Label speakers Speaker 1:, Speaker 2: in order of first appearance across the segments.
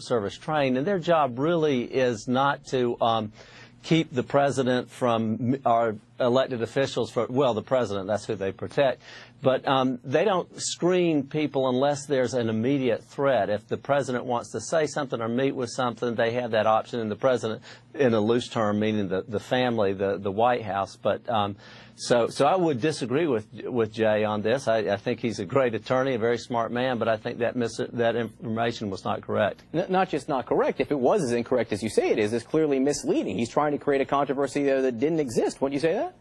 Speaker 1: Service trained, and their job really is not to keep the president from our elected officials for, well, the president, that's who they protect. But they don't screen people unless there's an immediate threat. If the president wants to say something or meet with something, they have that option. And the president, in a loose term, meaning the family, the White House. But so I would disagree with Jay on this. I think he's a great attorney, a very smart man, but I think that information was not correct.
Speaker 2: Not just not correct. If it was as incorrect as you say it is, it's clearly misleading. He's trying to create a controversy there that didn't exist. Wouldn't you say that?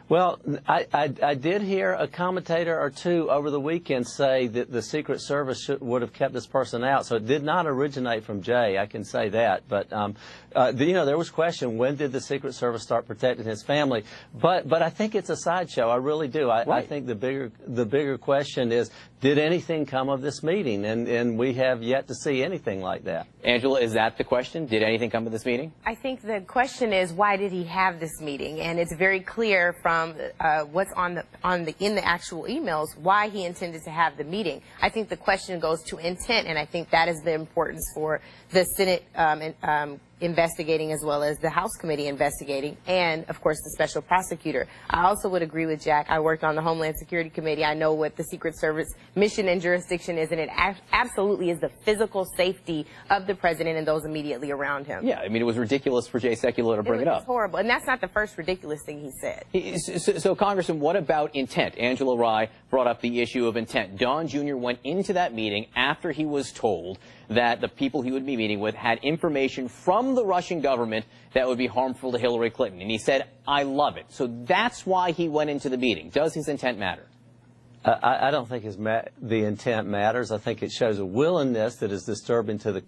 Speaker 1: Well, I did hear a commentator or two over the weekend say that the Secret Service would have kept this person out. So it did not originate from Jay, I can say that. But, you know, there was question, when did the Secret Service start protecting his family? But I think it's a sideshow. I really do. I think the bigger question is, did anything come of this meeting? And we have yet to see anything like that.
Speaker 2: Angela, is that the question? Did anything come of this meeting?
Speaker 3: I think the question is, why did he have this meeting? And it's very clear from what's in the actual emails why he intended to have the meeting. I think the question goes to intent, and I think that is the importance for the Senate investigating as well as the House Committee investigating, and of course the special prosecutor. I also would agree with Jack. I worked on the Homeland Security Committee. I know what the Secret Service mission and jurisdiction is, and it absolutely is the physical safety of the president and those immediately around him.
Speaker 2: Yeah, I mean, it was ridiculous for Jay Sekulow to bring it up.
Speaker 3: It's horrible, and that's not the first ridiculous thing he said.
Speaker 2: So, Congressman, what about intent? Angela Rye brought up the issue of intent. Don Jr. went into that meeting after he was told that the people he would be meeting with had information from the Russian government that would be harmful to Hillary Clinton. And he said, I love it. So that's why he went into the meeting. Does his intent matter?
Speaker 1: I don't think the intent matters. I think it shows a willingness that is disturbing to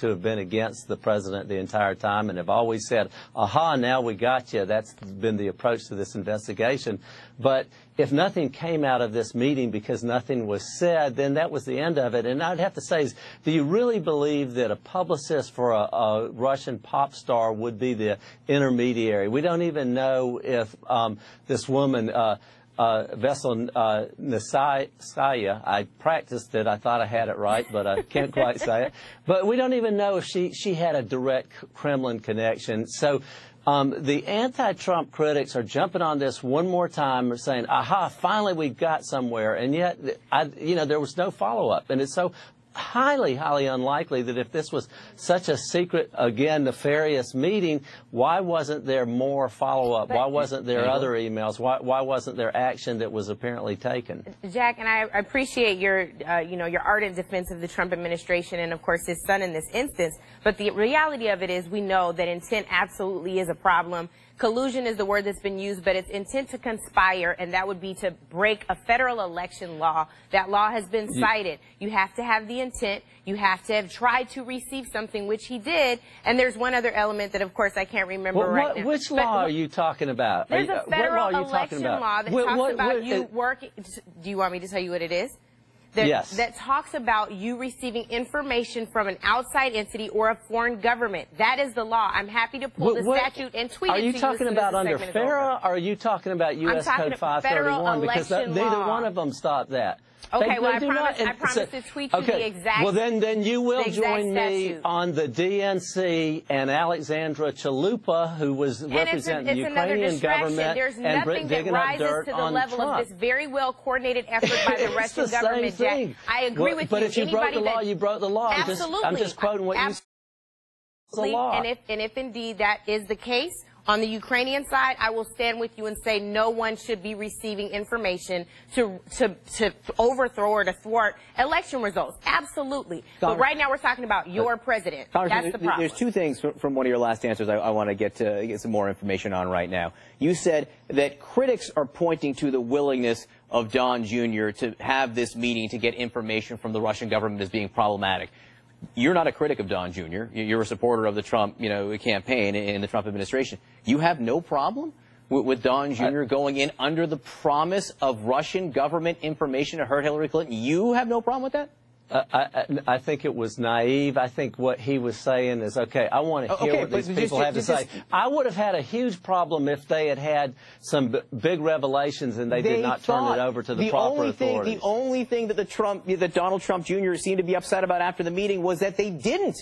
Speaker 1: have been against the president the entire time and have always said, aha, now we got you. That's been the approach to this investigation. But if nothing came out of this meeting because nothing was said, then that was the end of it. And I'd have to say, do you really believe that a publicist for a Russian pop star would be the intermediary? We don't even know if this woman, Vesel Nesaya, I practiced it. I thought I had it right, but I can't quite say it. But we don't even know if she had a direct Kremlin connection. So the anti-Trump critics are jumping on this one more time, saying, aha, finally we got somewhere. And yet, you know, there was no follow-up. And it's so highly, highly unlikely that if this was such a secret, again, nefarious meeting, why wasn't there more follow-up? Why wasn't there other emails? Why wasn't there action that was apparently taken?
Speaker 3: Jack, and I appreciate your, you know, your ardent defense of the Trump administration and, of course, his son in this instance. But the reality of it is we know that intent absolutely is a problem. Collusion is the word that's been used, but it's intent to conspire, and that would be to break a federal election law. That law has been cited. You have to have the intent. You have to have tried to receive something, which he did. And there's one other element that, of course, I can't remember right now.
Speaker 1: Which law are you talking about?
Speaker 3: There's a federal election law that talks about you working. Do you want me to tell you what it is?
Speaker 1: Yes.
Speaker 3: That talks about you receiving information from an outside entity or a foreign government. That is the law. I'm happy to pull the statute and tweet it to you.
Speaker 1: Are you talking about under FARA, or are you talking about U.S. Code 531? Because neither one of them stopped that.
Speaker 3: Okay, well, I promise to tweet you the exact.
Speaker 1: Well, then you will join me on the DNC and Alexandra Chalupa, who was representing the Ukrainian government.
Speaker 3: There's nothing that rises to the level of this very well coordinated effort by the Russian government. Jack, I agree with you.
Speaker 1: But if you broke the law, you broke the law.
Speaker 3: Absolutely.
Speaker 1: I'm just quoting what you said. The law.
Speaker 3: And if indeed that is the case, on the Ukrainian side, I will stand with you and say no one should be receiving information to overthrow or to thwart election results. Absolutely. But right now we're talking about your president. That's the problem.
Speaker 2: There's two things from one of your last answers I want to get some more information on right now. You said that critics are pointing to the willingness of Don Jr. to have this meeting to get information from the Russian government as being problematic. You're not a critic of Don Jr. You're a supporter of the Trump, campaign in the Trump administration. You have no problem with Don Jr. going in under the promise of Russian government information to hurt Hillary Clinton? You have no problem with that?
Speaker 1: I think it was naive. I think what he was saying is, okay, I want to hear what these people have to say. I would have had a huge problem if they had had some big revelations and they did not turn it over to the proper authorities.
Speaker 2: The only thing that Donald Trump Jr. seemed to be upset about after the meeting was that they didn't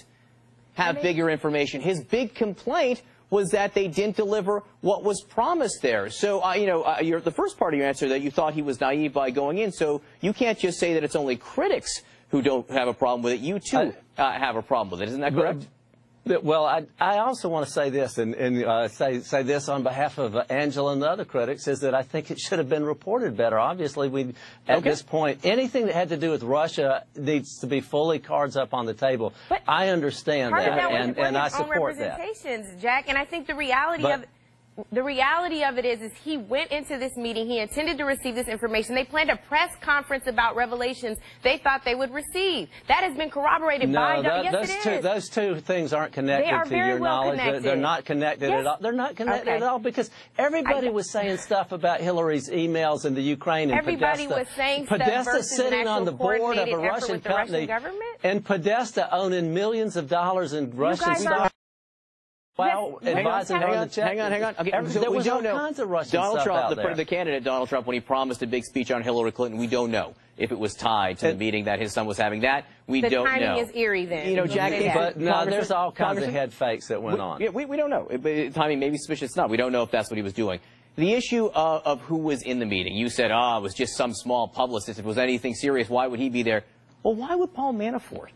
Speaker 2: have bigger information. His big complaint was that they didn't deliver what was promised there. So, the first part of your answer that you thought he was naive by going in, so you can't just say that it's only critics who don't have a problem with it. You, too, have a problem with it. Isn't that correct?
Speaker 1: Well, I also want to say this, and say this on behalf of Angela and the other critics, is that I think it should have been reported better. Obviously, at this point, anything that had to do with Russia needs to be fully cards up on the table. But I understand that, and I support that.
Speaker 3: Jack, and I think the reality of it is he went into this meeting, he intended to receive this information. They planned a press conference about revelations they thought they would receive. That has been corroborated by
Speaker 1: those two things aren't connected to your knowledge. They're not connected at all. They're not connected at all because everybody was saying stuff about Hillary's emails in the Ukraine, and
Speaker 3: everybody was saying
Speaker 1: Podesta sitting on the board of a Russian company, and Podesta owning millions of dollars in Russian stock. Well, hang on.
Speaker 2: Okay,
Speaker 1: there was all kinds of Russian
Speaker 2: Donald
Speaker 1: stuff
Speaker 2: Trump,
Speaker 1: out there.
Speaker 2: The candidate Donald Trump, when he promised a big speech on Hillary Clinton, we don't know if it was tied to the meeting that his son was having. That we don't know.
Speaker 3: The timing is eerie then.
Speaker 2: Jack,
Speaker 1: but no, there's all kinds of head fakes that went on.
Speaker 2: We don't know. Timing may be suspicious. It's not. We don't know if that's what he was doing. The issue of who was in the meeting, you said, it was just some small publicist. If it was anything serious, why would he be there? Well, why would Paul Manafort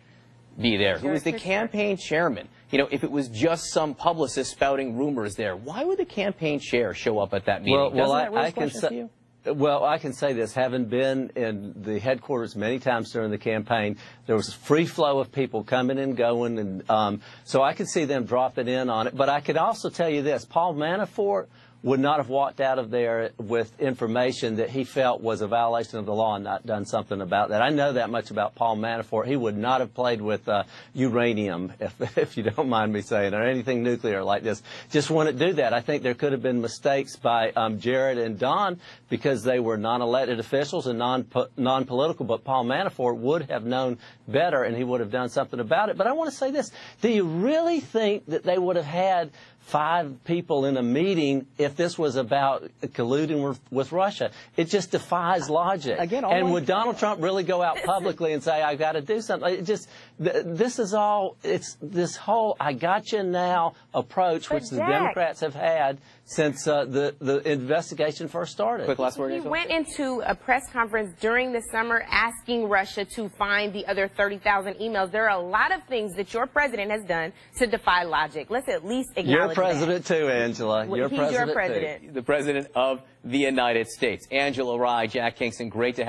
Speaker 2: be there, who was the campaign chairman? If it was just some publicist spouting rumors there, why would the campaign chair show up at that meeting?
Speaker 1: I can say this, having been in the headquarters many times during the campaign, there was a free flow of people coming and going, and so I could see them dropping in on it. But I could also tell you this, Paul Manafort would not have walked out of there with information that he felt was a violation of the law and not done something about that. I know that much about Paul Manafort. He would not have played with uranium, if you don't mind me saying, or anything nuclear like this. Just wouldn't do that. I think there could have been mistakes by Jared and Don because they were non-elected officials and non-political, but Paul Manafort would have known better and he would have done something about it. But I want to say this. Do you really think that they would have had 5 people in a meeting if this was about colluding with Russia? It just defies logic. And would Donald Trump really go out publicly and say, I've got to do something? This is all, it's this whole I got you now approach, which the Democrats have had since the investigation first started.
Speaker 2: Quick last word.
Speaker 3: He went into a press conference during the summer asking Russia to find the other 30,000 emails. There are a lot of things that your president has done to defy logic. Let's at least acknowledge
Speaker 1: president too, Angela.
Speaker 3: He's your president.
Speaker 2: The president of the United States. Angela Rye, Jack Kingston, great to have